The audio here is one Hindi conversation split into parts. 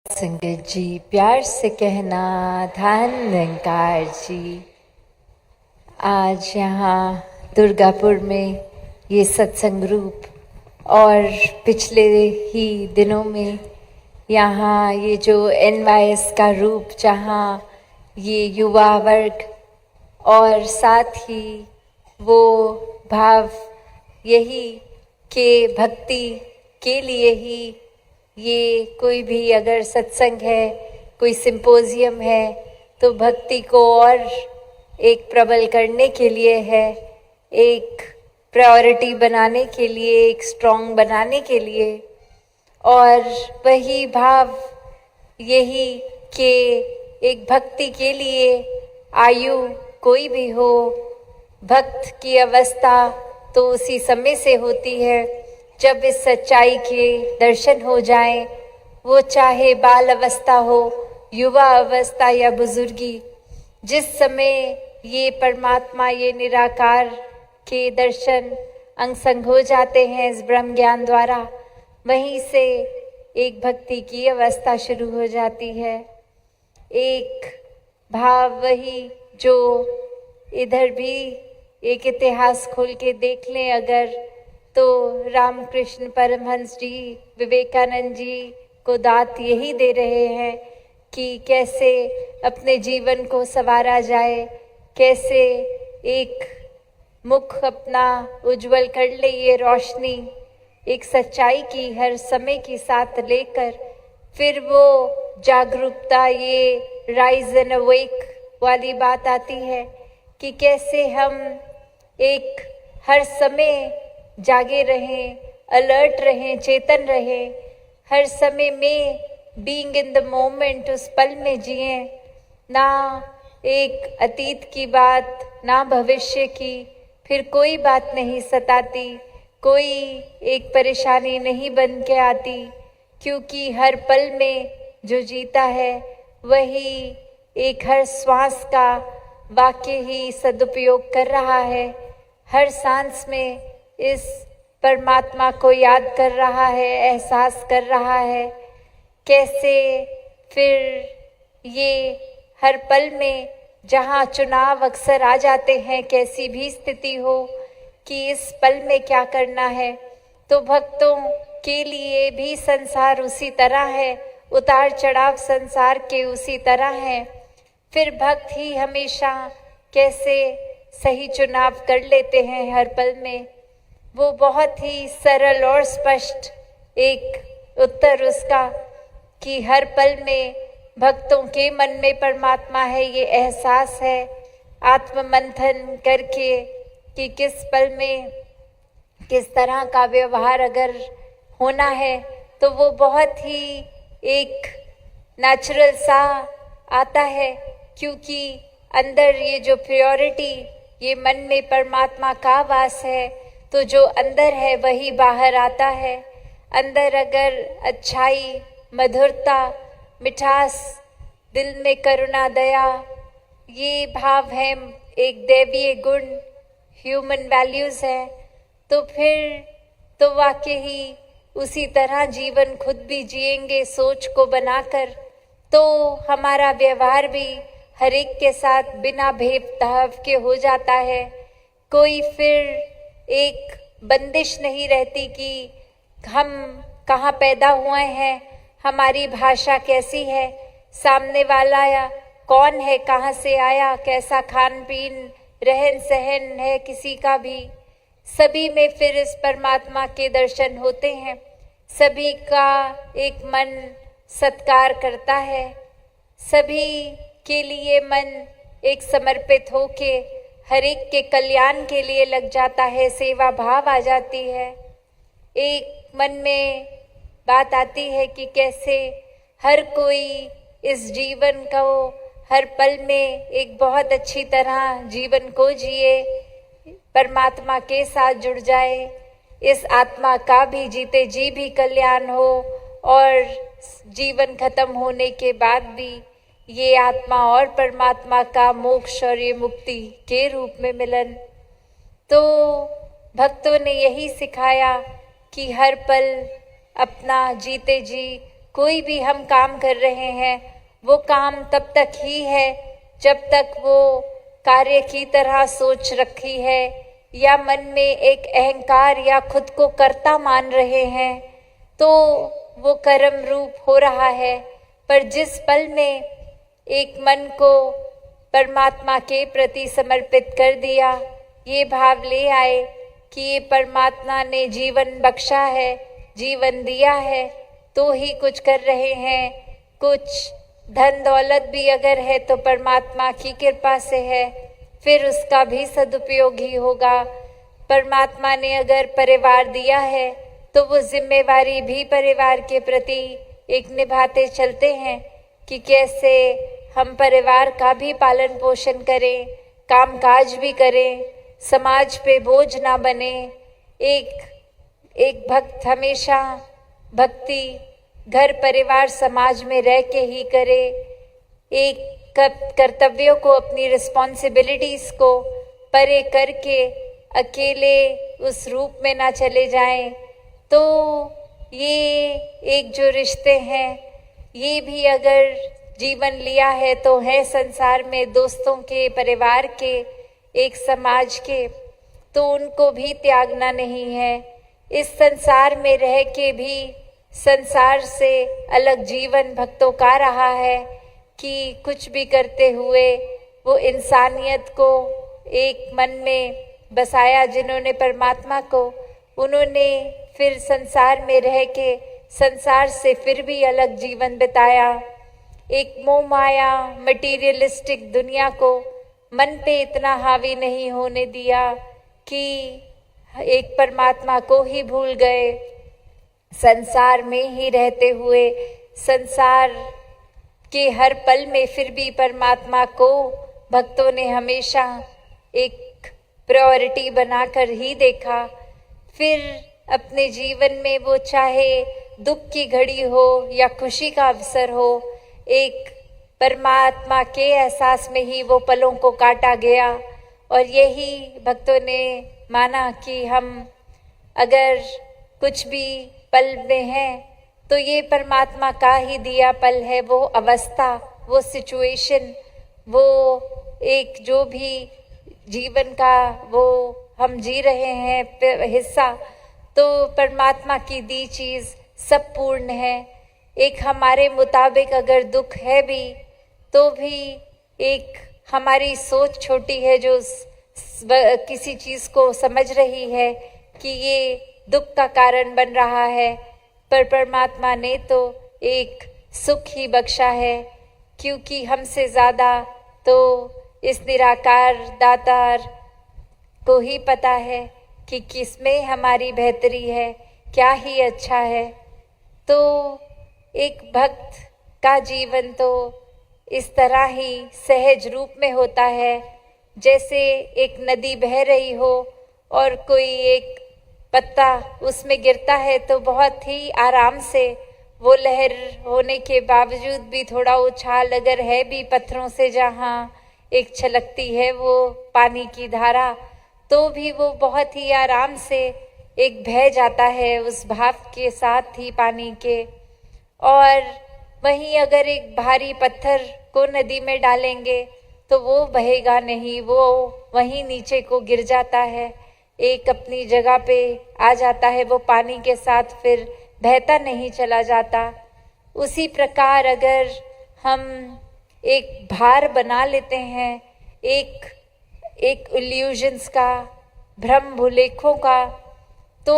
संगत जी, प्यार से कहना धन निरंकार जी। आज यहाँ दुर्गापुर में ये सत्संग रूप और पिछले ही दिनों में यहाँ ये जो NYS का रूप, जहाँ ये युवा वर्ग और साथ ही वो भाव यही के भक्ति के लिए ही ये कोई भी अगर सत्संग है, कोई सिंपोजियम है, तो भक्ति को और एक प्रबल करने के लिए है, एक प्रायोरिटी बनाने के लिए, एक स्ट्रॉन्ग बनाने के लिए। और वही भाव यही कि एक भक्ति के लिए आयु कोई भी हो, भक्त की अवस्था तो उसी समय से होती है जब इस सच्चाई के दर्शन हो जाएं, वो चाहे बाल अवस्था हो, युवा अवस्था या बुजुर्गी। जिस समय ये परमात्मा, ये निराकार के दर्शन अंगसंग हो जाते हैं इस ब्रह्म ज्ञान द्वारा, वहीं से एक भक्ति की अवस्था शुरू हो जाती है। एक भाव वही जो इधर भी एक इतिहास खोल के देख लें अगर, तो रामकृष्ण परमहंस जी, विवेकानंद जी को दात यही दे रहे हैं कि कैसे अपने जीवन को संवारा जाए, कैसे एक मुख अपना उज्जवल कर ले, ये रोशनी एक सच्चाई की हर समय के साथ लेकर, फिर वो जागरूकता, ये राइज एंड अवेक वाली बात आती है कि कैसे हम एक हर समय जागे रहें, अलर्ट रहें, चेतन रहें, हर समय में बीइंग इन द मोमेंट, उस पल में जिए, ना एक अतीत की बात, ना भविष्य की, फिर कोई बात नहीं सताती, कोई एक परेशानी नहीं बन के आती, क्योंकि हर पल में जो जीता है वही एक हर श्वास का वाकई ही सदुपयोग कर रहा है, हर सांस में इस परमात्मा को याद कर रहा है, एहसास कर रहा है। कैसे फिर ये हर पल में जहाँ चुनाव अक्सर आ जाते हैं, कैसी भी स्थिति हो कि इस पल में क्या करना है, तो भक्तों के लिए भी संसार उसी तरह है, उतार चढ़ाव संसार के उसी तरह हैं। फिर भक्त ही हमेशा कैसे सही चुनाव कर लेते हैं हर पल में। वो बहुत ही सरल और स्पष्ट एक उत्तर उसका कि हर पल में भक्तों के मन में परमात्मा है, ये एहसास है आत्ममंथन करके कि किस पल में किस तरह का व्यवहार अगर होना है, तो वो बहुत ही एक नेचुरल सा आता है, क्योंकि अंदर ये जो प्योरिटी, ये मन में परमात्मा का वास है, तो जो अंदर है वही बाहर आता है। अंदर अगर अच्छाई, मधुरता, मिठास, दिल में करुणा, दया, ये भाव है, एक दैवीय गुण, ह्यूमन वैल्यूज है, तो फिर तो वाकई ही उसी तरह जीवन खुद भी जिएंगे सोच को बनाकर, तो हमारा व्यवहार भी हर एक के साथ बिना भेदभाव के हो जाता है। कोई फिर एक बंदिश नहीं रहती कि हम कहाँ पैदा हुए हैं, हमारी भाषा कैसी है, सामने वाला या कौन है, कहाँ से आया, कैसा खान पीन रहन सहन है किसी का भी, सभी में फिर इस परमात्मा के दर्शन होते हैं। सभी का एक मन सत्कार करता है, सभी के लिए मन एक समर्पित होके हर एक के कल्याण के लिए लग जाता है, सेवा भाव आ जाती है। एक मन में बात आती है कि कैसे हर कोई इस जीवन को हर पल में एक बहुत अच्छी तरह जीवन को जिए, परमात्मा के साथ जुड़ जाए, इस आत्मा का भी जीते जी भी कल्याण हो, और जीवन खत्म होने के बाद भी ये आत्मा और परमात्मा का मोक्ष और ये मुक्ति के रूप में मिलन। तो भक्तों ने यही सिखाया कि हर पल अपना जीते जी कोई भी हम काम कर रहे हैं वो काम तब तक ही है जब तक वो कार्य की तरह सोच रखी है या मन में एक अहंकार या खुद को कर्ता मान रहे हैं तो वो कर्म रूप हो रहा है। पर जिस पल में एक मन को परमात्मा के प्रति समर्पित कर दिया, ये भाव ले आए कि ये परमात्मा ने जीवन बख्शा है, जीवन दिया है तो ही कुछ कर रहे हैं, कुछ धन दौलत भी अगर है तो परमात्मा की कृपा से है, फिर उसका भी सदुपयोग ही होगा। परमात्मा ने अगर परिवार दिया है तो वो जिम्मेवारी भी परिवार के प्रति एक निभाते चलते हैं कि कैसे हम परिवार का भी पालन पोषण करें, कामकाज भी करें, समाज पे बोझ ना बने। एक भक्त हमेशा भक्ति घर परिवार समाज में रह के ही करे, एक कर्तव्यों को अपनी रिस्पॉन्सिबिलिटीज को परे करके अकेले उस रूप में ना चले जाएं। तो ये एक जो रिश्ते हैं ये भी अगर जीवन लिया है तो है संसार में दोस्तों के, परिवार के, एक समाज के, तो उनको भी त्यागना नहीं है। इस संसार में रह के भी संसार से अलग जीवन भक्तों का रहा है कि कुछ भी करते हुए वो इंसानियत को एक मन में बसाया। जिन्होंने परमात्मा को, उन्होंने फिर संसार में रह के संसार से फिर भी अलग जीवन बिताया। एक मोह माया मटीरियलिस्टिक दुनिया को मन पे इतना हावी नहीं होने दिया कि एक परमात्मा को ही भूल गए। संसार में ही रहते हुए संसार के हर पल में फिर भी परमात्मा को भक्तों ने हमेशा एक प्रायोरिटी बनाकर ही देखा। फिर अपने जीवन में वो चाहे दुख की घड़ी हो या खुशी का अवसर हो, एक परमात्मा के एहसास में ही वो पलों को काटा गया। और यही भक्तों ने माना कि हम अगर कुछ भी पल में हैं तो ये परमात्मा का ही दिया पल है। वो अवस्था, वो सिचुएशन, वो एक जो भी जीवन का वो हम जी रहे हैं हिस्सा, तो परमात्मा की दी चीज़ सब पूर्ण है। एक हमारे मुताबिक अगर दुख है भी तो भी एक हमारी सोच छोटी है जो किसी चीज़ को समझ रही है कि ये दुख का कारण बन रहा है। पर परमात्मा ने तो एक सुख ही बख्शा है, क्योंकि हमसे ज़्यादा तो इस निराकार दातार को ही पता है कि किसमें हमारी बेहतरी है, क्या ही अच्छा है। तो एक भक्त का जीवन तो इस तरह ही सहज रूप में होता है, जैसे एक नदी बह रही हो और कोई एक पत्ता उसमें गिरता है तो बहुत ही आराम से वो लहर होने के बावजूद भी थोड़ा उछाल अगर है भी पत्थरों से, जहाँ एक छलकती है वो पानी की धारा, तो भी वो बहुत ही आराम से एक बह जाता है उस भाव के साथ ही पानी के। और वहीं अगर एक भारी पत्थर को नदी में डालेंगे तो वो बहेगा नहीं, वो वहीं नीचे को गिर जाता है, एक अपनी जगह पे आ जाता है, वो पानी के साथ फिर बहता नहीं चला जाता। उसी प्रकार अगर हम एक भार बना लेते हैं, एक इल्यूजन्स का, भ्रम भूलेखों का, तो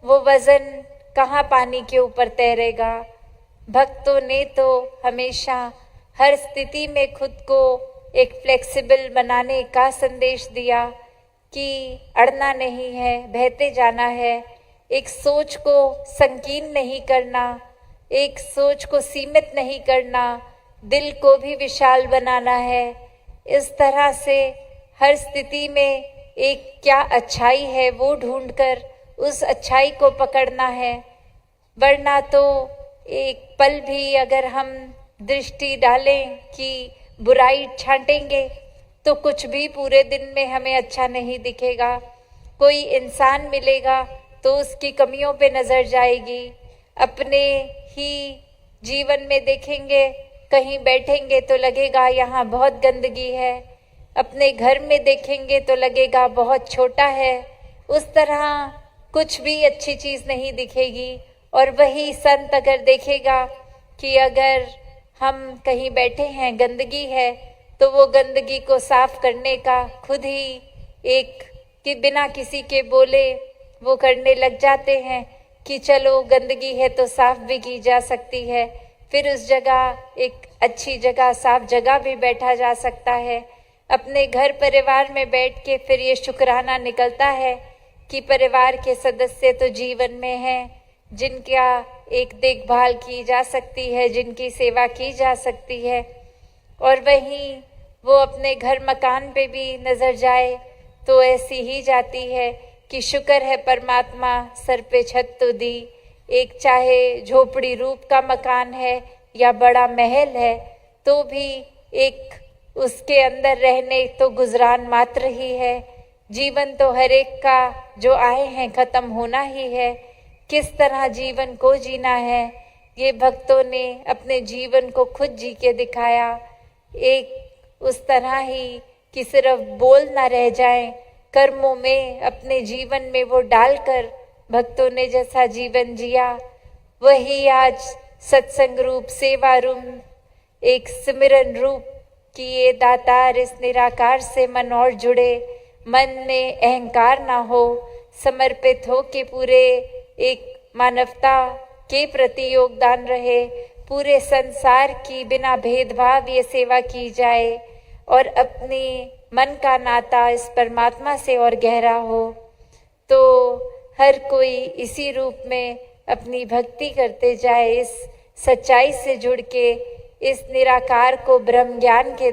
वो वज़न कहाँ पानी के ऊपर तैरेगा। भक्तों ने तो हमेशा हर स्थिति में खुद को एक फ्लेक्सिबल बनाने का संदेश दिया कि अड़ना नहीं है, बहते जाना है, एक सोच को संकीर्ण नहीं करना, एक सोच को सीमित नहीं करना, दिल को भी विशाल बनाना है। इस तरह से हर स्थिति में एक क्या अच्छाई है वो ढूंढकर उस अच्छाई को पकड़ना है। वरना तो एक पल भी अगर हम दृष्टि डालें कि बुराई छांटेंगे तो कुछ भी पूरे दिन में हमें अच्छा नहीं दिखेगा। कोई इंसान मिलेगा तो उसकी कमियों पे नज़र जाएगी, अपने ही जीवन में देखेंगे, कहीं बैठेंगे तो लगेगा यहाँ बहुत गंदगी है, अपने घर में देखेंगे तो लगेगा बहुत छोटा है। उस तरह कुछ भी अच्छी चीज़ नहीं दिखेगी। और वही संत अगर देखेगा कि अगर हम कहीं बैठे हैं, गंदगी है, तो वो गंदगी को साफ करने का खुद ही एक कि बिना किसी के बोले वो करने लग जाते हैं कि चलो गंदगी है तो साफ भी की जा सकती है। फिर उस जगह एक अच्छी जगह, साफ जगह भी बैठा जा सकता है। अपने घर परिवार में बैठ के फिर ये शुक्राना निकलता है कि परिवार के सदस्य तो जीवन में हैं, जिनका एक देखभाल की जा सकती है, जिनकी सेवा की जा सकती है। और वहीं वो अपने घर मकान पे भी नजर जाए तो ऐसी ही जाती है कि शुक्र है परमात्मा सर पे छत तो दी। एक चाहे झोपड़ी रूप का मकान है या बड़ा महल है, तो भी एक उसके अंदर रहने तो गुजरान मात्र ही है। जीवन तो हर एक का जो आए हैं खत्म होना ही है। किस तरह जीवन को जीना है, ये भक्तों ने अपने जीवन को खुद जी के दिखाया। एक उस तरह ही कि सिर्फ बोल ना रह जाएं, कर्मों में अपने जीवन में वो डालकर भक्तों ने जैसा जीवन जिया, वही आज सत्संग रूप, सेवा रूप, एक सिमरन रूप कि ये दातार इस निराकार से मन और जुड़े, मन में अहंकार ना हो, समर्पित हो के पूरे एक मानवता के प्रति योगदान रहे। पूरे संसार की बिना भेदभाव ये सेवा की जाए और अपनी मन का नाता इस परमात्मा से और गहरा हो। तो हर कोई इसी रूप में अपनी भक्ति करते जाए, इस सच्चाई से जुड़ के, इस निराकार को ब्रह्म ज्ञान के